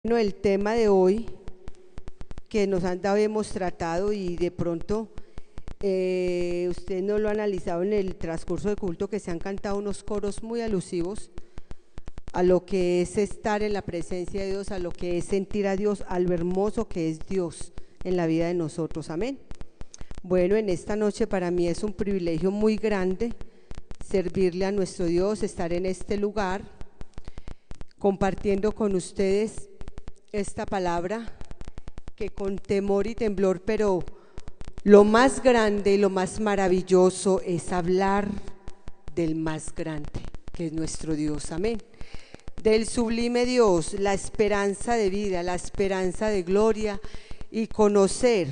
Bueno, el tema de hoy que nos han dado hemos tratado y de pronto usted no lo ha analizado en el transcurso del culto, que se han cantado unos coros muy alusivos a lo que es estar en la presencia de Dios, a lo que es sentir a Dios, a lo hermoso que es Dios en la vida de nosotros. Amén. Bueno, en esta noche para mí es un privilegio muy grande servirle a nuestro Dios, estar en este lugar compartiendo con ustedes esta palabra que con temor y temblor, pero lo más grande y lo más maravilloso es hablar del más grande, que es nuestro Dios. Amén. Del sublime Dios, la esperanza de vida, la esperanza de gloria, y conocer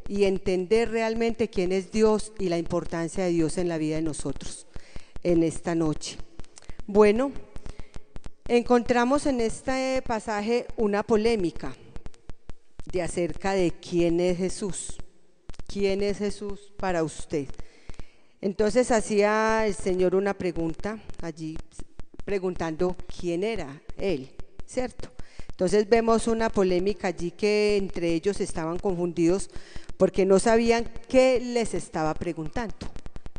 y entender realmente quién es Dios y la importancia de Dios en la vida de nosotros en esta noche. Bueno, encontramos en este pasaje una polémica de acerca de quién es Jesús. ¿Quién es Jesús para usted? Entonces hacía el Señor una pregunta allí, preguntando quién era Él, ¿cierto? Entonces vemos una polémica allí, que entre ellos estaban confundidos porque no sabían qué les estaba preguntando,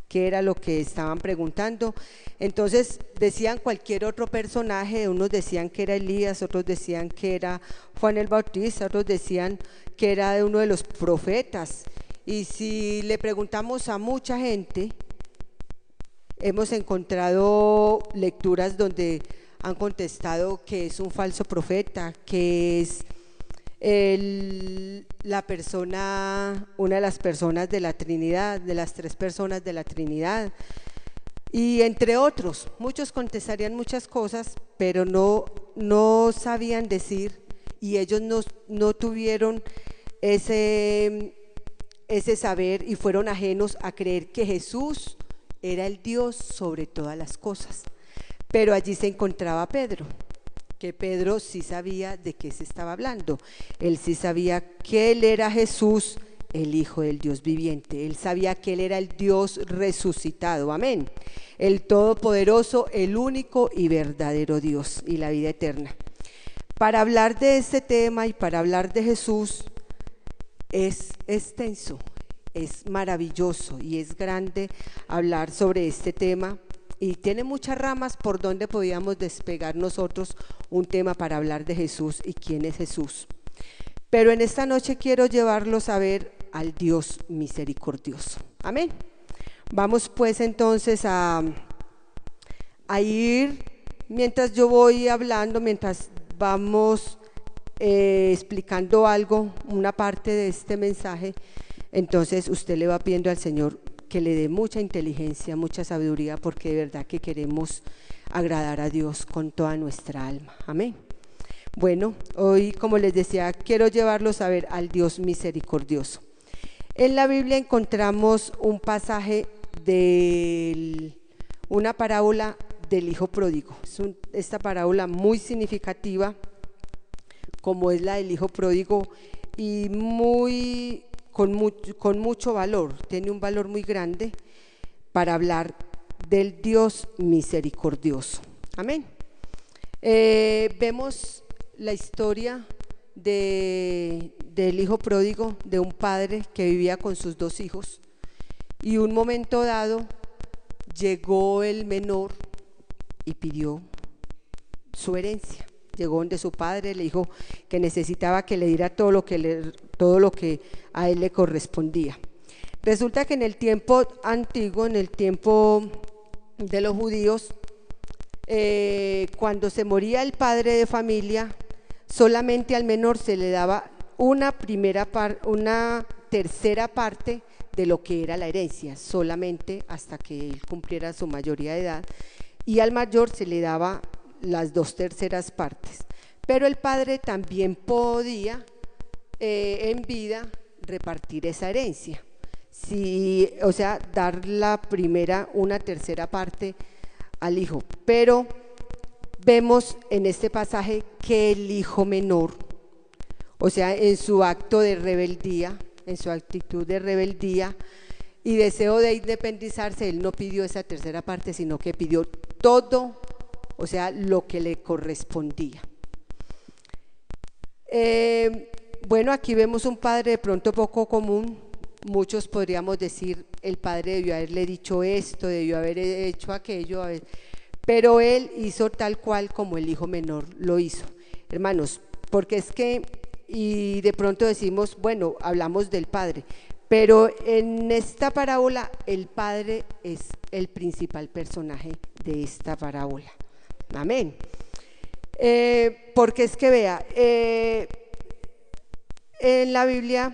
qué era lo que estaban preguntando. Entonces decían cualquier otro personaje, unos decían que era Elías, otros decían que era Juan el Bautista, otros decían que era de uno de los profetas. Y si le preguntamos a mucha gente, hemos encontrado lecturas donde han contestado que es un falso profeta, que es la persona, una de las personas de la Trinidad, de las tres personas de la Trinidad, y entre otros. Muchos contestarían muchas cosas, pero no sabían decir, y ellos no tuvieron ese saber y fueron ajenos a creer que Jesús era el Dios sobre todas las cosas. Pero allí se encontraba Pedro, que Pedro sí sabía de qué se estaba hablando. Él sí sabía que él era Jesús, el Hijo del Dios viviente. Él sabía que él era el Dios resucitado, amén, el todopoderoso, el único y verdadero Dios y la vida eterna. Para hablar de este tema y para hablar de Jesús es extenso, es maravilloso y es grande hablar sobre este tema, y tiene muchas ramas por donde podíamos despegar nosotros un tema para hablar de Jesús y quién es Jesús. Pero en esta noche quiero llevarlos a ver al Dios misericordioso. Amén. Vamos pues entonces a ir, mientras yo voy hablando, mientras vamos explicando algo, una parte de este mensaje, entonces usted le va pidiendo al Señor que le dé mucha inteligencia, mucha sabiduría, porque de verdad que queremos agradar a Dios con toda nuestra alma. Amén. Bueno, hoy, como les decía, quiero llevarlos a ver al Dios misericordioso. En la Biblia encontramos un pasaje de una parábola del hijo pródigo. Esta parábola muy significativa, como es la del hijo pródigo, y con mucho valor, tiene un valor muy grande para hablar del Dios misericordioso. Amén. Vemos la historia del hijo pródigo, de un padre que vivía con sus dos hijos, y un momento dado llegó el menor y pidió su herencia. Llegó donde su padre, le dijo que necesitaba que le diera todo lo que a él le correspondía. Resulta que en el tiempo antiguo, en el tiempo de los judíos, cuando se moría el padre de familia, solamente al menor se le daba una tercera parte de lo que era la herencia, solamente hasta que él cumpliera su mayoría de edad, y al mayor se le daba las 2/3 partes. Pero el padre también podía en vida repartir esa herencia, o sea, dar la primera, una tercera parte al hijo. Pero vemos en este pasaje que el hijo menor, o sea, en su acto de rebeldía, en su actitud de rebeldía y deseo de independizarse, él no pidió esa tercera parte, sino que pidió todo, o sea, lo que le correspondía. Bueno, aquí vemos un padre de pronto poco común. Muchos podríamos decir, el padre debió haberle dicho esto, debió haber hecho aquello, pero él hizo tal cual como el hijo menor lo hizo. Hermanos, porque es que, y de pronto decimos, bueno, hablamos del padre, pero en esta parábola el padre es el principal personaje de esta parábola. Amén. Porque es que vea, en la Biblia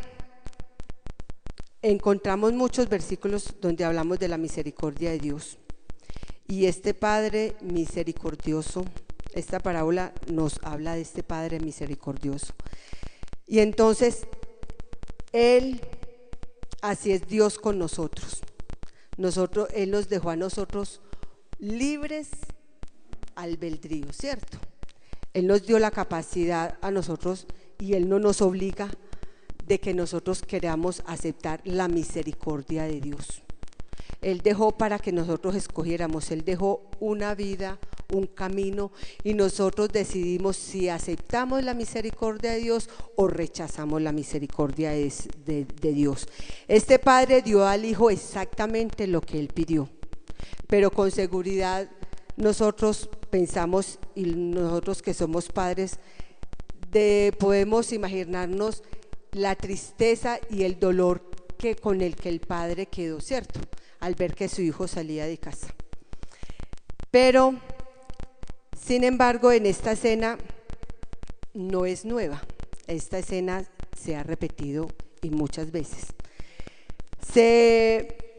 encontramos muchos versículos donde hablamos de la misericordia de Dios. Y este Padre misericordioso, esta parábola nos habla de este Padre misericordioso. Y entonces, así es Dios con nosotros. Él nos dejó a nosotros libres albedrío, ¿cierto? Él nos dio la capacidad a nosotros y Él no nos obliga de que nosotros queramos aceptar la misericordia de Dios. Él dejó para que nosotros escogiéramos, Él dejó una vida, un camino, y nosotros decidimos si aceptamos la misericordia de Dios o rechazamos la misericordia de Dios. Este Padre dio al Hijo exactamente lo que Él pidió, pero con seguridad nosotros pensamos, y nosotros que somos padres, podemos imaginarnos la tristeza y el dolor con el que el padre quedó, ¿cierto?, al ver que su hijo salía de casa. Pero, sin embargo, en esta escena no es nueva. Esta escena se ha repetido y muchas veces.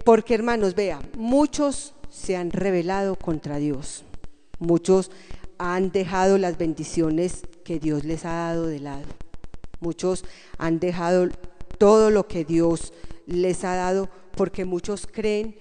Porque, hermanos, vea, muchos se han rebelado contra Dios. Muchos han dejado las bendiciones que Dios les ha dado de lado. Muchos han dejado todo lo que Dios les ha dado, porque muchos creen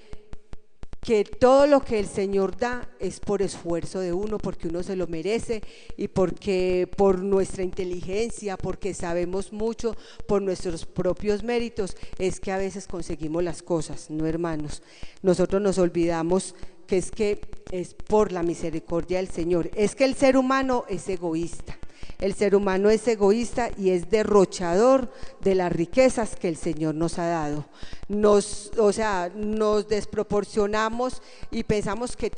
que todo lo que el Señor da es por esfuerzo de uno, porque uno se lo merece, y porque por nuestra inteligencia, porque sabemos mucho, por nuestros propios méritos, es que a veces conseguimos las cosas. No, hermanos, nosotros nos olvidamos que es por la misericordia del Señor. Es que el ser humano es egoísta. El ser humano es egoísta y es derrochador de las riquezas que el Señor nos ha dado. Nos desproporcionamos y pensamos que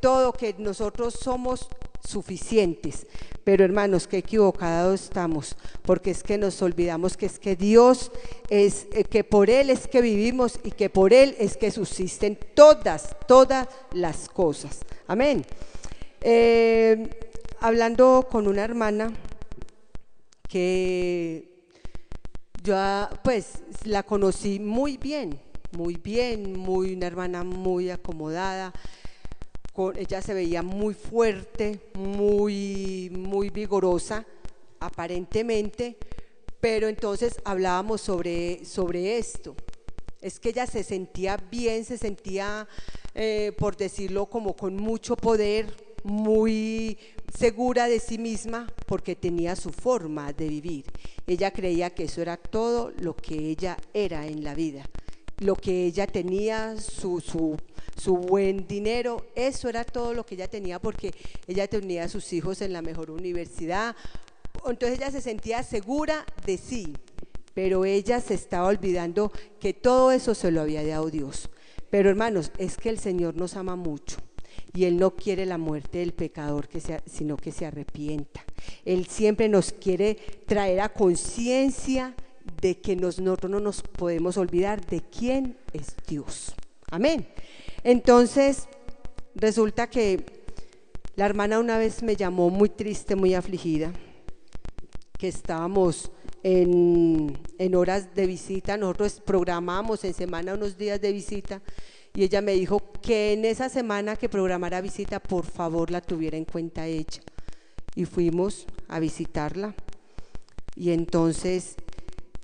nosotros somos suficientes. Pero, hermanos, qué equivocados estamos, porque es que nos olvidamos que es que Dios es, que por Él es que vivimos y que por Él es que subsisten todas las cosas. Amén. Hablando con una hermana que yo pues la conocí muy bien, una hermana muy acomodada. Ella se veía muy fuerte, muy vigorosa, aparentemente, pero entonces hablábamos sobre esto. Es que ella se sentía bien, se sentía, por decirlo, como con mucho poder, muy segura de sí misma, porque tenía su forma de vivir. Ella creía que eso era todo lo que ella era en la vida, lo que ella tenía, su buen dinero, eso era todo lo que ella tenía, porque ella tenía a sus hijos en la mejor universidad. Entonces ella se sentía segura de sí, pero ella se estaba olvidando que todo eso se lo había dado Dios. Pero, hermanos, es que el Señor nos ama mucho y Él no quiere la muerte del pecador, sino que se arrepienta. Él siempre nos quiere traer a conciencia de que nosotros no nos podemos olvidar de quién es Dios. Amén. Entonces, resulta que la hermana una vez me llamó muy triste, muy afligida, que estábamos en horas de visita. Nosotros programamos en semana unos días de visita, y ella me dijo que en esa semana que programara visita, por favor la tuviera en cuenta ella. Y fuimos a visitarla, y entonces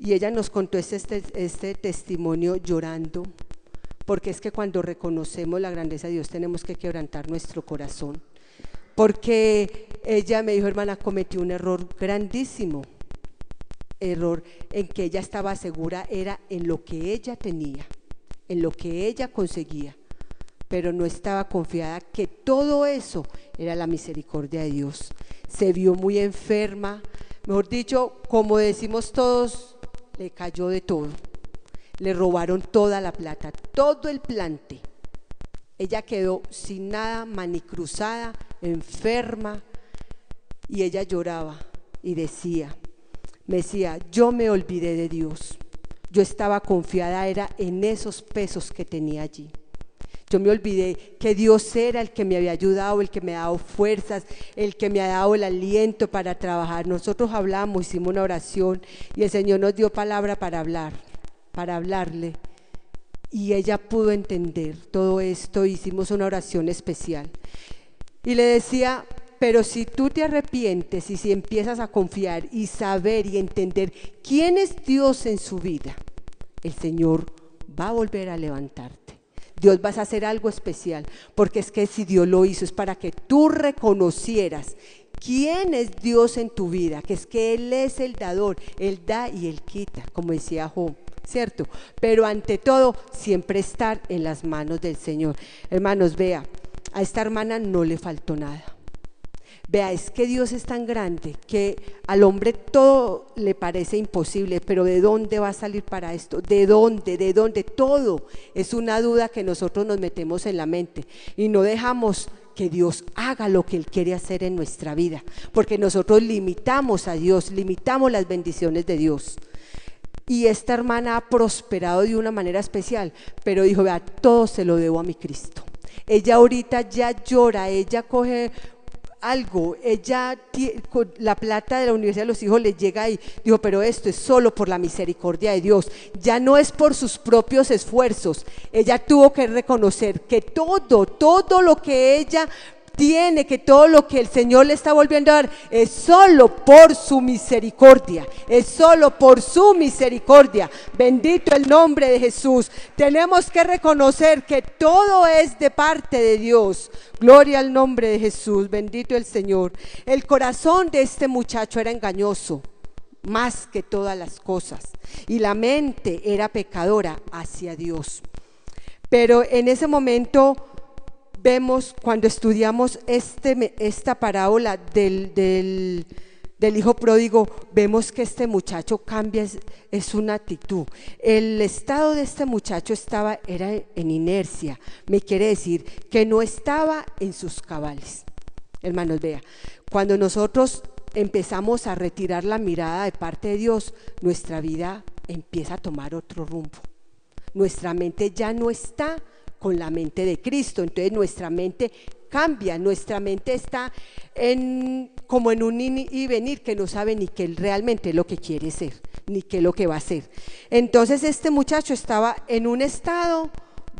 ella nos contó este testimonio llorando, porque es que cuando reconocemos la grandeza de Dios tenemos que quebrantar nuestro corazón. Porque ella me dijo: hermana, cometí un error grandísimo, error en que ella estaba segura era en lo que ella tenía, en lo que ella conseguía, pero no estaba confiada que todo eso era la misericordia de Dios. Se vio muy enferma, Mejor dicho, como decimos todos, le cayó de todo. Le robaron toda la plata, todo el plante. Ella quedó sin nada, manicruzada, enferma, y ella lloraba y me decía, yo me olvidé de Dios. Yo estaba confiada era en esos pesos que tenía allí. Yo me olvidé que Dios era el que me había ayudado, el que me ha dado fuerzas, el que me ha dado el aliento para trabajar. Nosotros hablamos, hicimos una oración y el Señor nos dio palabra para hablarle. Y ella pudo entender todo esto, hicimos una oración especial. Y le decía, pero si tú te arrepientes y si empiezas a confiar y saber y entender quién es Dios en su vida, el Señor va a volver a levantarte. Dios vas a hacer algo especial, porque es que si Dios lo hizo es para que tú reconocieras quién es Dios en tu vida, que es que Él es el dador, Él da y Él quita, como decía Job, ¿cierto? Pero ante todo, siempre estar en las manos del Señor. Hermanos, vea, a esta hermana no le faltó nada. Vea, es que Dios es tan grande que al hombre todo le parece imposible, pero ¿de dónde va a salir para esto? ¿De dónde? ¿De dónde? Todo es una duda que nosotros nos metemos en la mente y no dejamos que Dios haga lo que Él quiere hacer en nuestra vida, porque nosotros limitamos a Dios, limitamos las bendiciones de Dios. Y esta hermana ha prosperado de una manera especial, pero dijo, vea, todo se lo debo a mi Cristo. Ella ahorita ya llora, ella coge algo, ella con la plata de la Universidad de los Hijos le llega y dijo, pero esto es solo por la misericordia de Dios, ya no es por sus propios esfuerzos. Ella tuvo que reconocer que todo lo que ella tiene, que todo lo que el Señor le está volviendo a dar es solo por su misericordia, es solo por su misericordia. Bendito el nombre de Jesús. Tenemos que reconocer que todo es de parte de Dios. Gloria al nombre de Jesús, bendito el Señor. El corazón de este muchacho era engañoso, más que todas las cosas, y la mente era pecadora hacia Dios. Pero en ese momento vemos, cuando estudiamos esta parábola del hijo pródigo, vemos que este muchacho cambia, es una actitud. El estado de este muchacho era en inercia, me quiere decir que no estaba en sus cabales. Hermanos, vea, cuando nosotros empezamos a retirar la mirada de parte de Dios, nuestra vida empieza a tomar otro rumbo. Nuestra mente ya no está con la mente de Cristo, entonces nuestra mente cambia, nuestra mente está como en un ir y venir, que no sabe ni qué realmente es lo que quiere ser, ni qué es lo que va a hacer. Entonces este muchacho estaba en un estado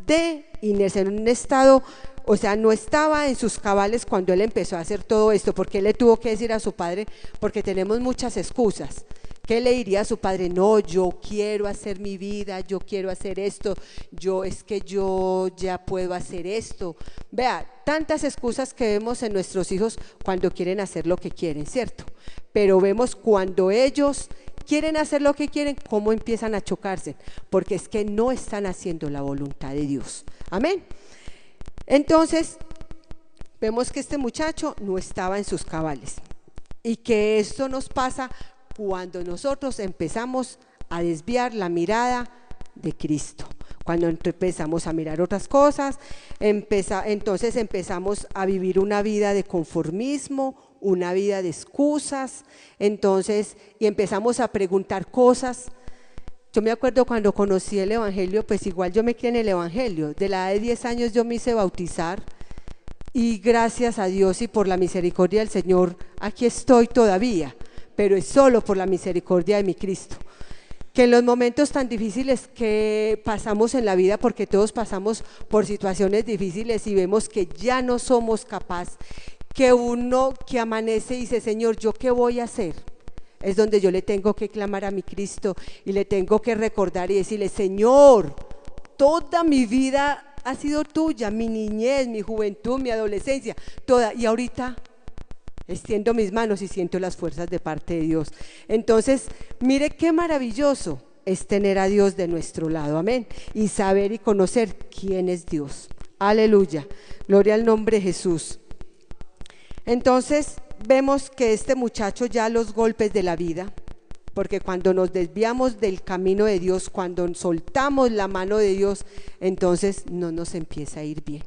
de inercia, en un estado, o sea, no estaba en sus cabales cuando él empezó a hacer todo esto, porque él le tuvo que decir a su padre, porque tenemos muchas excusas. ¿Qué le diría a su padre? No, yo quiero hacer mi vida, yo quiero hacer esto, es que yo ya puedo hacer esto. Vea, tantas excusas que vemos en nuestros hijos cuando quieren hacer lo que quieren, ¿cierto? Pero vemos cuando ellos quieren hacer lo que quieren, cómo empiezan a chocarse, porque es que no están haciendo la voluntad de Dios. Amén. Entonces, vemos que este muchacho no estaba en sus cabales y que esto nos pasa cuando nosotros empezamos a desviar la mirada de Cristo, cuando empezamos a mirar otras cosas, entonces empezamos a vivir una vida de conformismo, una vida de excusas, entonces, y empezamos a preguntar cosas. Yo me acuerdo cuando conocí el Evangelio, pues igual yo me crié en el Evangelio, de la edad de 10 años yo me hice bautizar, y gracias a Dios y por la misericordia del Señor, aquí estoy todavía, pero es solo por la misericordia de mi Cristo. Que en los momentos tan difíciles que pasamos en la vida, porque todos pasamos por situaciones difíciles y vemos que ya no somos capaces, que uno que amanece y dice, Señor, ¿yo qué voy a hacer? Es donde yo le tengo que clamar a mi Cristo y le tengo que recordar y decirle, Señor, toda mi vida ha sido tuya, mi niñez, mi juventud, mi adolescencia, toda, y ahorita extiendo mis manos y siento las fuerzas de parte de Dios. Entonces, mire qué maravilloso es tener a Dios de nuestro lado, amén, y saber y conocer quién es Dios. Aleluya, gloria al nombre de Jesús. Entonces, vemos que este muchacho ya los golpes de la vida, porque cuando nos desviamos del camino de Dios, cuando soltamos la mano de Dios, entonces no nos empieza a ir bien.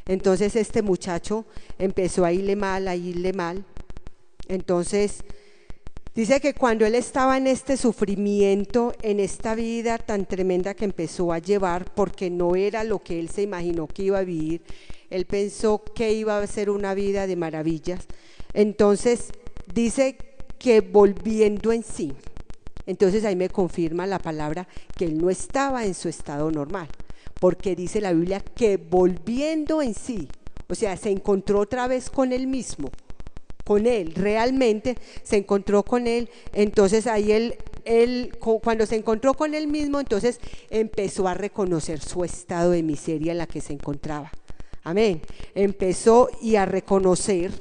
Entonces este muchacho empezó a irle mal, a irle mal. Entonces dice que cuando él estaba en este sufrimiento, en esta vida tan tremenda que empezó a llevar, porque no era lo que él se imaginó que iba a vivir, él pensó que iba a ser una vida de maravillas. Entonces dice que volviendo en sí, entonces ahí me confirma la palabra que él no estaba en su estado normal, porque dice la Biblia que volviendo en sí, o sea, se encontró otra vez con él mismo, con él, realmente se encontró con él. Entonces ahí él cuando se encontró con él mismo, entonces empezó a reconocer su estado de miseria en la que se encontraba. Amén. Empezó y a reconocer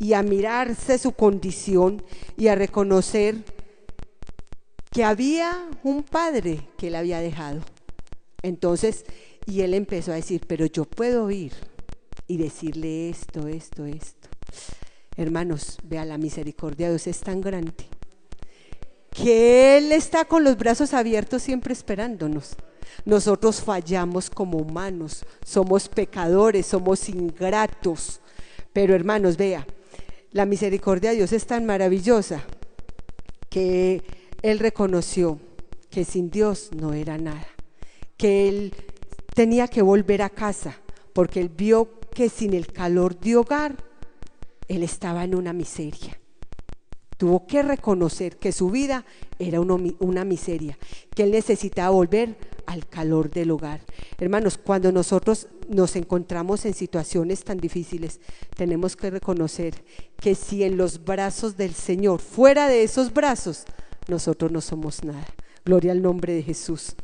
y a mirarse su condición y a reconocer que había un padre que le había dejado. Entonces, y él empezó a decir, pero yo puedo ir y decirle esto. Hermanos, vea, la misericordia de Dios es tan grande que Él está con los brazos abiertos siempre esperándonos. Nosotros fallamos como humanos, somos pecadores, somos ingratos, pero hermanos, vea, la misericordia de Dios es tan maravillosa que Él reconoció que sin Dios no era nada, que Él tenía que volver a casa, porque Él vio que sin el calor de hogar, Él estaba en una miseria. Tuvo que reconocer que su vida era una miseria, que Él necesitaba volver al calor del hogar. Hermanos, cuando nosotros nos encontramos en situaciones tan difíciles, tenemos que reconocer que si en los brazos del Señor, fuera de esos brazos, nosotros no somos nada. Gloria al nombre de Jesús.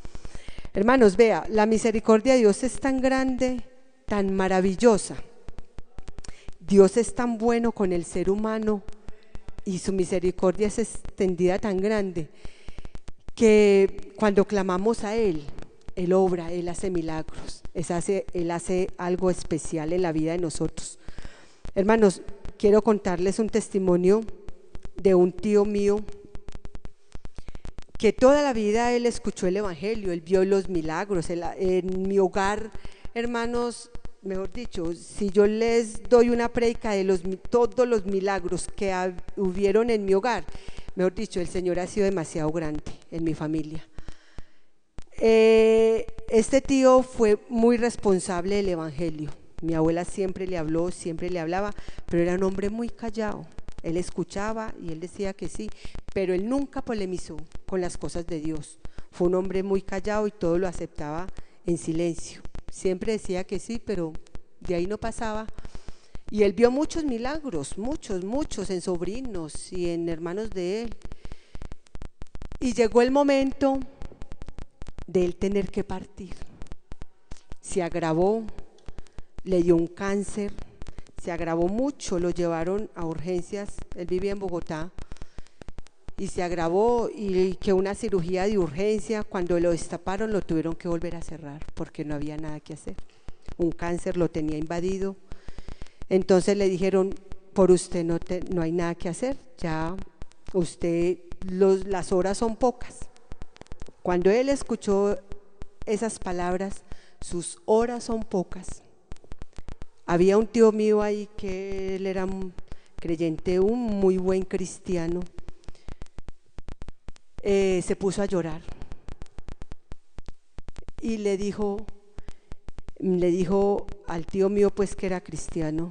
Hermanos, vea, la misericordia de Dios es tan grande, tan maravillosa. Dios es tan bueno con el ser humano y su misericordia es extendida tan grande que cuando clamamos a Él, Él obra, Él hace milagros, Él hace algo especial en la vida de nosotros. Hermanos, quiero contarles un testimonio de un tío mío que toda la vida él escuchó el evangelio, él vio los milagros. En mi hogar, hermanos, mejor dicho, si yo les doy una prédica de todos los milagros que hubieron en mi hogar, mejor dicho, el Señor ha sido demasiado grande en mi familia. Este tío fue muy responsable del evangelio. Mi abuela siempre le habló, siempre le hablaba, pero era un hombre muy callado. Él escuchaba y él decía que sí, pero él nunca polemizó con las cosas de Dios. Fue un hombre muy callado y todo lo aceptaba en silencio. Siempre decía que sí, pero de ahí no pasaba. Y él vio muchos milagros, muchos en sobrinos y en hermanos de él. Y llegó el momento de él tener que partir. Se agravó, le dio un cáncer, se agravó mucho, lo llevaron a urgencias, él vivía en Bogotá, y se agravó y que una cirugía de urgencia, cuando lo destaparon lo tuvieron que volver a cerrar porque no había nada que hacer. Un cáncer lo tenía invadido. Entonces le dijeron, por usted no hay nada que hacer, ya usted, las horas son pocas. Cuando él escuchó esas palabras, sus horas son pocas. Había un tío mío ahí que él era un creyente, un muy buen cristiano. Se puso a llorar y le dijo al tío mío, pues que era cristiano,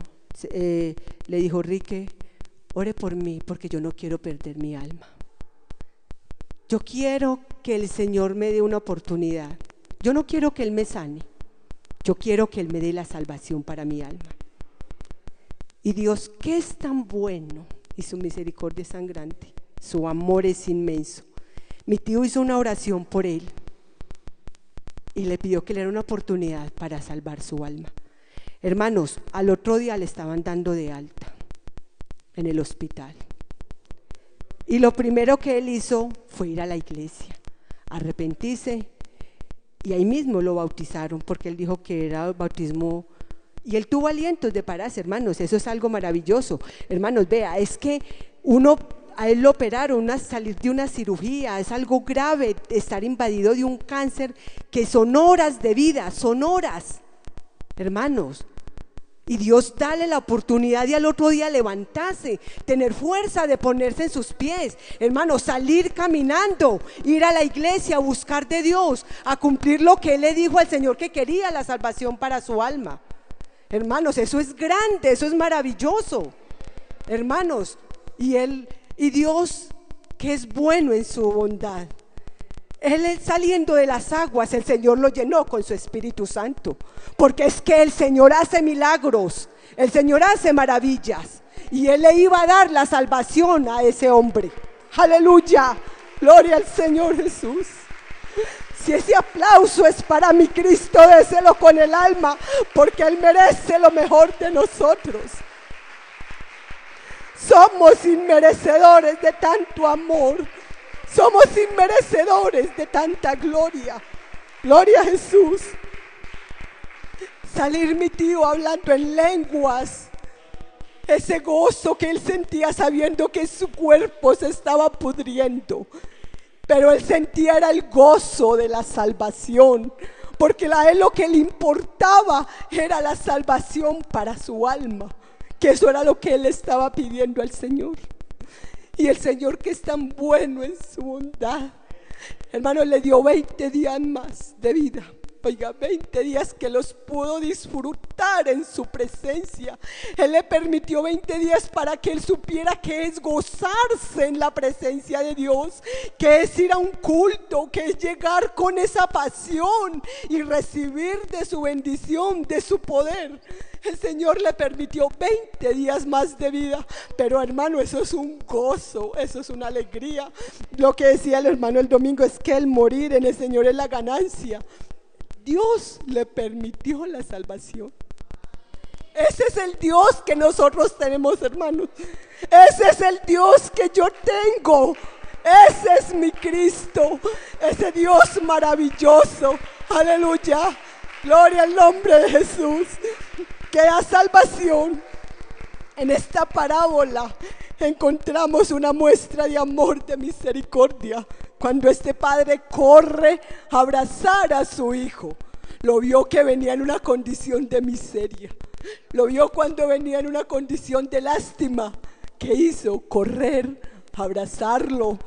le dijo, Rique, ore por mí porque yo no quiero perder mi alma. Yo quiero que el Señor me dé una oportunidad. Yo no quiero que Él me sane, yo quiero que Él me dé la salvación para mi alma. Y Dios, que es tan bueno y su misericordia es tan grande, su amor es inmenso. Mi tío hizo una oración por él y le pidió que le diera una oportunidad para salvar su alma. Hermanos, al otro día le estaban dando de alta en el hospital. Y lo primero que él hizo fue ir a la iglesia, arrepentirse, y ahí mismo lo bautizaron, porque él dijo que era bautismo Y él tuvo alientos de pararse, hermanos, eso es algo maravilloso. Hermanos, vea, es que a él lo operaron, salir de una cirugía, es algo grave estar invadido de un cáncer que son horas de vida, son horas, hermanos. Y Dios dale la oportunidad de al otro día levantarse, tener fuerza de ponerse en sus pies, hermanos, salir caminando, ir a la iglesia, a buscar de Dios, a cumplir lo que él le dijo al Señor que quería, la salvación para su alma. Hermanos, eso es grande, eso es maravilloso, hermanos. Y Dios, que es bueno en su bondad, él saliendo de las aguas, el Señor lo llenó con su Espíritu Santo, porque es que el Señor hace milagros, el Señor hace maravillas, y él le iba a dar la salvación a ese hombre. Aleluya, gloria al Señor Jesús. Si ese aplauso es para mi Cristo, déselo con el alma, porque Él merece lo mejor de nosotros. Somos inmerecedores de tanto amor, somos inmerecedores de tanta gloria. Gloria a Jesús. Salir mi tío hablando en lenguas, ese gozo que él sentía sabiendo que su cuerpo se estaba pudriendo, pero él sentía era el gozo de la salvación, porque a él lo que le importaba era la salvación para su alma, que eso era lo que él estaba pidiendo al Señor. Y el Señor, que es tan bueno en su bondad, hermano, le dio 20 días más de vida. Oiga, 20 días que los pudo disfrutar en su presencia. Él le permitió 20 días para que él supiera que es gozarse en la presencia de Dios, que es ir a un culto, que es llegar con esa pasión y recibir de su bendición, de su poder. El Señor le permitió 20 días más de vida, pero hermano, eso es un gozo, eso es una alegría. Lo que decía el hermano el domingo es que el morir en el Señor es la ganancia. Dios le permitió la salvación. Ese es el Dios que nosotros tenemos, hermanos. Ese es el Dios que yo tengo. Ese es mi Cristo, ese Dios maravilloso. Aleluya, gloria al nombre de Jesús, que da salvación. En esta parábola encontramos una muestra de amor, de misericordia, cuando este padre corre a abrazar a su hijo. Lo vio que venía en una condición de miseria, lo vio cuando venía en una condición de lástima. ¿Qué hizo? Correr a abrazarlo,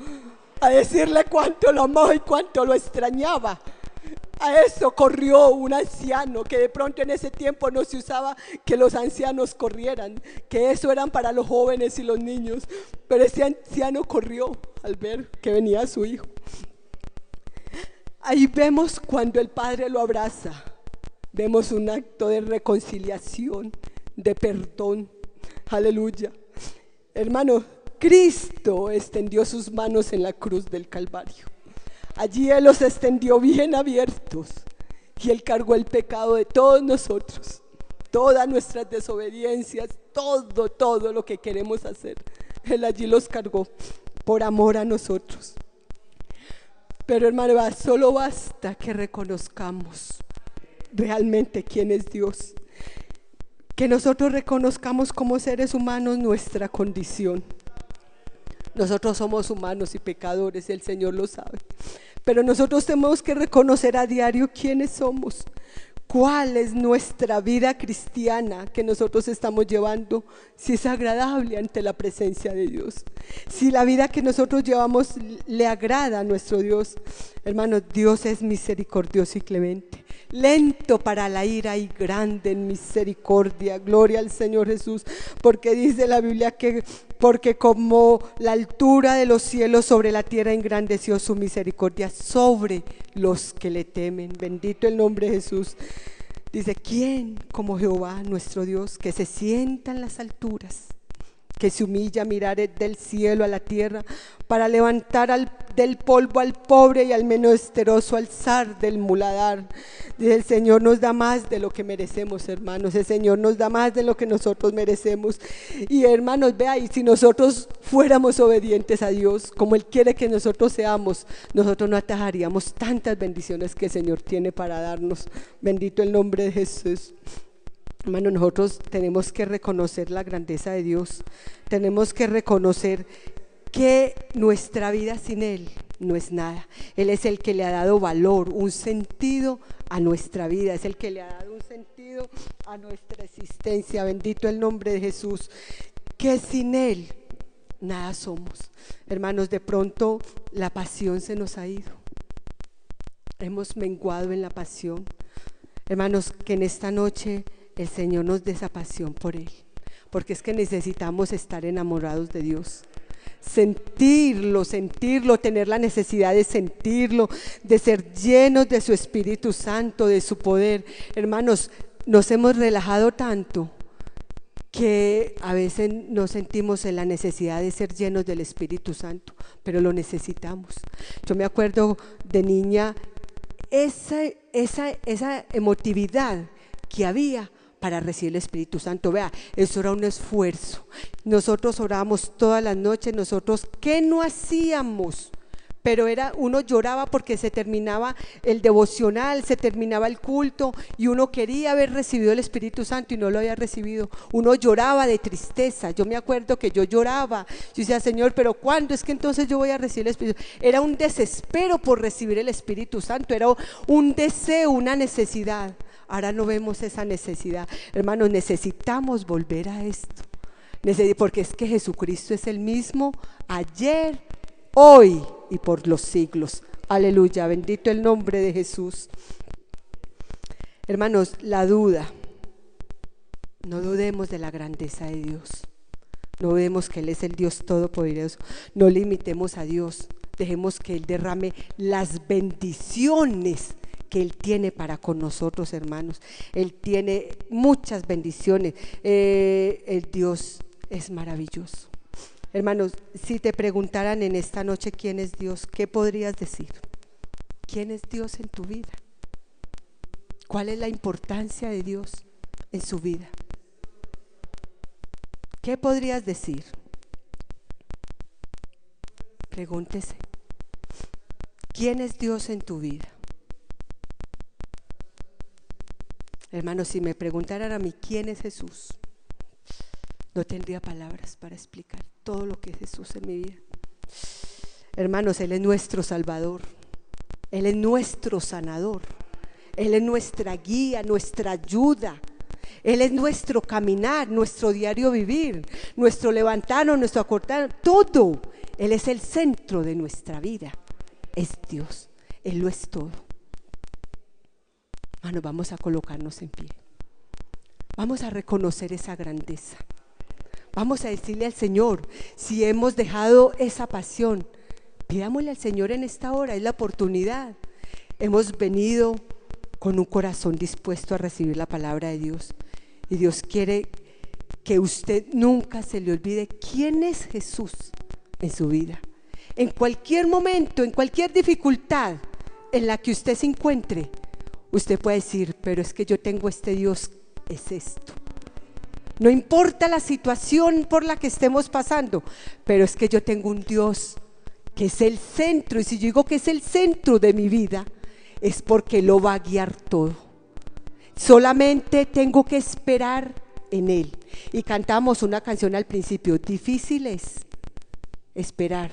a decirle cuánto lo amaba y cuánto lo extrañaba. A eso corrió un anciano, que de pronto en ese tiempo no se usaba que los ancianos corrieran, que eso eran para los jóvenes y los niños, pero ese anciano corrió al ver que venía su hijo. Ahí vemos cuando el padre lo abraza, vemos un acto de reconciliación, de perdón. Aleluya. Hermano, Cristo extendió sus manos en la cruz del Calvario. Allí Él los extendió bien abiertos y Él cargó el pecado de todos nosotros, todas nuestras desobediencias, todo lo que queremos hacer. Él allí los cargó por amor a nosotros. Pero hermano, solo basta que reconozcamos realmente quién es Dios, que nosotros reconozcamos como seres humanos nuestra condición. Nosotros somos humanos y pecadores, y el Señor lo sabe, pero nosotros tenemos que reconocer a diario quiénes somos, cuál es nuestra vida cristiana que nosotros estamos llevando, si es agradable ante la presencia de Dios, si la vida que nosotros llevamos le agrada a nuestro Dios. Hermanos, Dios es misericordioso y clemente, lento para la ira y grande en misericordia. Gloria al Señor Jesús, porque dice la Biblia que porque como la altura de los cielos sobre la tierra engrandeció su misericordia sobre los que le temen. Bendito el nombre de Jesús. Dice, ¿quién como Jehová nuestro Dios, que se sienta en las alturas, que se humilla a mirar del cielo a la tierra, para levantar del polvo al pobre y al menesteroso alzar del muladar? Dice, el Señor nos da más de lo que merecemos, hermanos. El Señor nos da más de lo que nosotros merecemos. Y hermanos, vea, y si nosotros fuéramos obedientes a Dios como Él quiere que nosotros seamos, nosotros no atajaríamos tantas bendiciones que el Señor tiene para darnos. Bendito el nombre de Jesús. Hermano, nosotros tenemos que reconocer la grandeza de Dios, tenemos que reconocer que nuestra vida sin Él no es nada. Él es el que le ha dado valor, un sentido a nuestra vida, es el que le ha dado un sentido a nuestra existencia. Bendito el nombre de Jesús, que sin Él nada somos. Hermanos, de pronto la pasión se nos ha ido, hemos menguado en la pasión. Hermanos, que en esta noche el Señor nos dé esa pasión por Él, porque es que necesitamos estar enamorados de Dios, sentirlo, tener la necesidad de sentirlo, de ser llenos de su Espíritu Santo, de su poder. Hermanos, nos hemos relajado tanto que a veces no sentimos en la necesidad de ser llenos del Espíritu Santo, pero lo necesitamos. Yo me acuerdo de niña esa emotividad que había para recibir el Espíritu Santo. Vea, eso era un esfuerzo. Nosotros orábamos todas las noches. Nosotros, ¿qué no hacíamos? Pero uno lloraba porque se terminaba el devocional, se terminaba el culto y uno quería haber recibido el Espíritu Santo y no lo había recibido. Uno lloraba de tristeza. Yo me acuerdo que yo lloraba. Yo decía, Señor, pero ¿cuándo es que entonces yo voy a recibir el Espíritu? Era un desespero por recibir el Espíritu Santo, era un deseo, una necesidad. Ahora no vemos esa necesidad. Hermanos, necesitamos volver a esto, porque es que Jesucristo es el mismo ayer, hoy y por los siglos. Aleluya, bendito el nombre de Jesús. Hermanos, la duda, no dudemos de la grandeza de Dios, no dudemos que Él es el Dios todopoderoso, no limitemos a Dios, dejemos que Él derrame las bendiciones que Él tiene para con nosotros, hermanos. Él tiene muchas bendiciones. El Dios es maravilloso. Hermanos, si te preguntaran en esta noche quién es Dios, ¿qué podrías decir? ¿Quién es Dios en tu vida? ¿Cuál es la importancia de Dios en su vida? ¿Qué podrías decir? Pregúntese, ¿quién es Dios en tu vida? Hermanos, si me preguntaran a mí quién es Jesús, no tendría palabras para explicar todo lo que es Jesús en mi vida. Hermanos, Él es nuestro Salvador, Él es nuestro sanador, Él es nuestra guía, nuestra ayuda, Él es nuestro caminar, nuestro diario vivir, nuestro levantarnos, nuestro acostarnos, todo. Él es el centro de nuestra vida, es Dios, Él lo es todo. Hermanos, vamos a colocarnos en pie, vamos a reconocer esa grandeza, vamos a decirle al Señor, si hemos dejado esa pasión, pidámosle al Señor en esta hora, es la oportunidad. Hemos venido con un corazón dispuesto a recibir la palabra de Dios, y Dios quiere que usted nunca se le olvide quién es Jesús en su vida. En cualquier momento, en cualquier dificultad en la que usted se encuentre, usted puede decir, pero es que yo tengo este Dios, es esto. No importa la situación por la que estemos pasando, pero es que yo tengo un Dios que es el centro, y si yo digo que es el centro de mi vida, es porque lo va a guiar todo. Solamente tengo que esperar en Él. Y cantamos una canción al principio, difícil es esperar,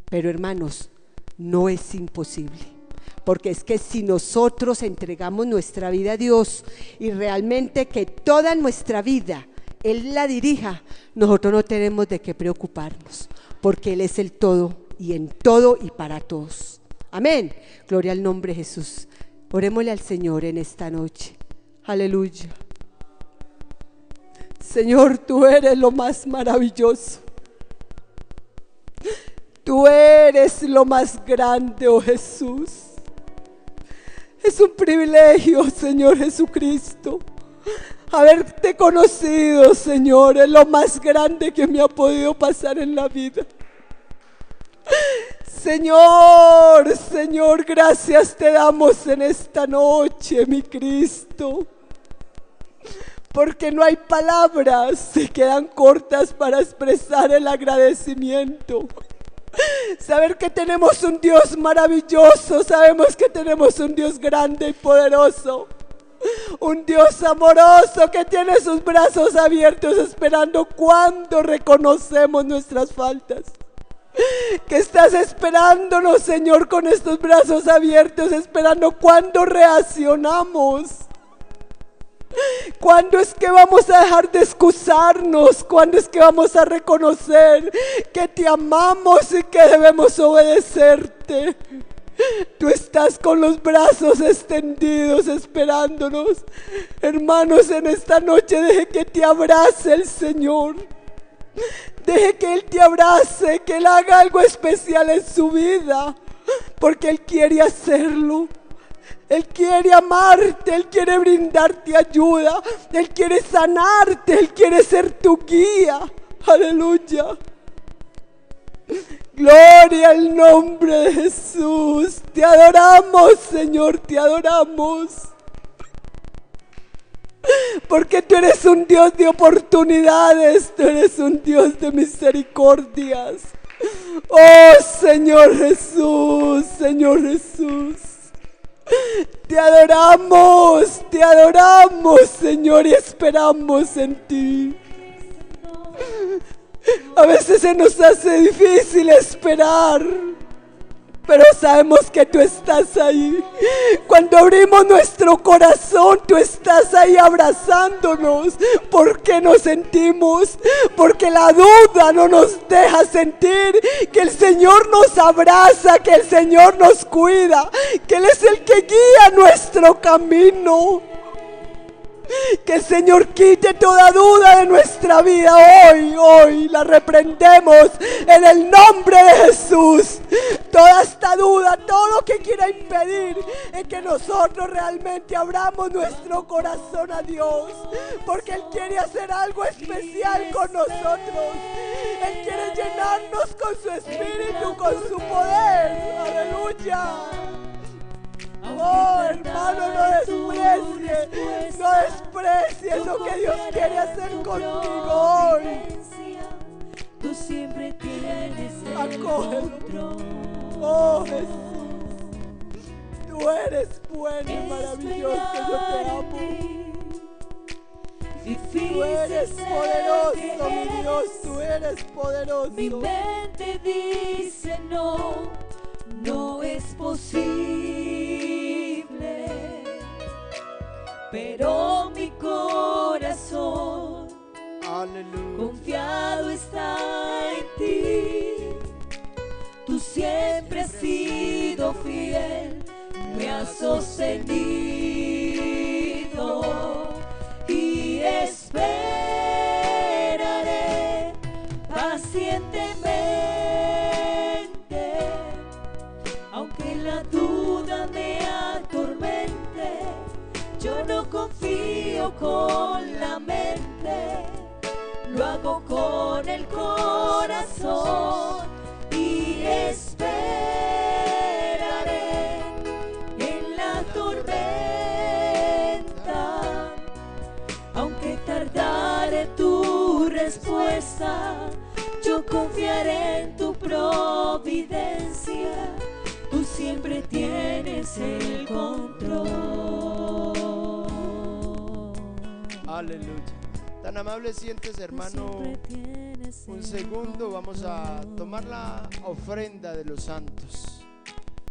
pero hermanos, no es imposible. Porque es que si nosotros entregamos nuestra vida a Dios y realmente que toda nuestra vida Él la dirija, nosotros no tenemos de qué preocuparnos, porque Él es el todo y en todo y para todos. Amén. Gloria al nombre de Jesús. Orémosle al Señor en esta noche. Aleluya. Señor, tú eres lo más maravilloso. Tú eres lo más grande, oh Jesús. Es un privilegio, Señor Jesucristo, haberte conocido, Señor, es lo más grande que me ha podido pasar en la vida. Señor, Señor, gracias te damos en esta noche, mi Cristo, porque no hay palabras, se quedan cortas para expresar el agradecimiento. Saber que tenemos un Dios maravilloso, sabemos que tenemos un Dios grande y poderoso. Un Dios amoroso que tiene sus brazos abiertos esperando cuando reconocemos nuestras faltas. Que estás esperándonos, Señor, con estos brazos abiertos, esperando cuando reaccionamos. ¿Cuándo es que vamos a dejar de excusarnos? ¿Cuándo es que vamos a reconocer que te amamos y que debemos obedecerte? Tú estás con los brazos extendidos esperándonos. Hermanos, en esta noche deje que te abrace el Señor. Deje que Él te abrace, que Él haga algo especial en su vida, porque Él quiere hacerlo. Él quiere amarte, Él quiere brindarte ayuda, Él quiere sanarte, Él quiere ser tu guía. Aleluya. Gloria al nombre de Jesús. Te adoramos, Señor, te adoramos. Porque tú eres un Dios de oportunidades, tú eres un Dios de misericordias. Oh, Señor Jesús, Señor Jesús. Te adoramos, Señor, y esperamos en ti. A veces se nos hace difícil esperar, pero sabemos que tú estás ahí. Cuando abrimos nuestro corazón, tú estás ahí abrazándonos. ¿Por qué nos sentimos? Porque la duda no nos deja sentir que el Señor nos abraza, que el Señor nos cuida, que Él es el que guía nuestro camino. Que el Señor quite toda duda de nuestra vida hoy la reprendemos en el nombre de Jesús. Toda esta duda, todo lo que quiera impedir en que nosotros realmente abramos nuestro corazón a Dios, porque Él quiere hacer algo especial con nosotros. Él quiere llenarnos con su espíritu, con su poder. Aleluya. Oh, hermano, no desprecies lo que Dios quiere hacer contigo hoy. Tú siempre tienes el Acógelo. control. Oh, Jesús, tú eres bueno y maravilloso, yo te amo. Tú eres poderoso, mi Dios, tú eres poderoso. Mi mente dice no, no es posible, pero mi corazón, aleluya, confiado está en ti. Tú siempre has sido fiel, me has sostenido y esperaré pacientemente, aunque la duda me atormente. Yo no confío con la mente, lo hago con el corazón y esperaré en la tormenta, aunque tardare tu respuesta. Yo confiaré en tu providencia, tú siempre tienes el control. Aleluya. Tan amable sientes, hermano. Un segundo, vamos a tomar la ofrenda de los santos.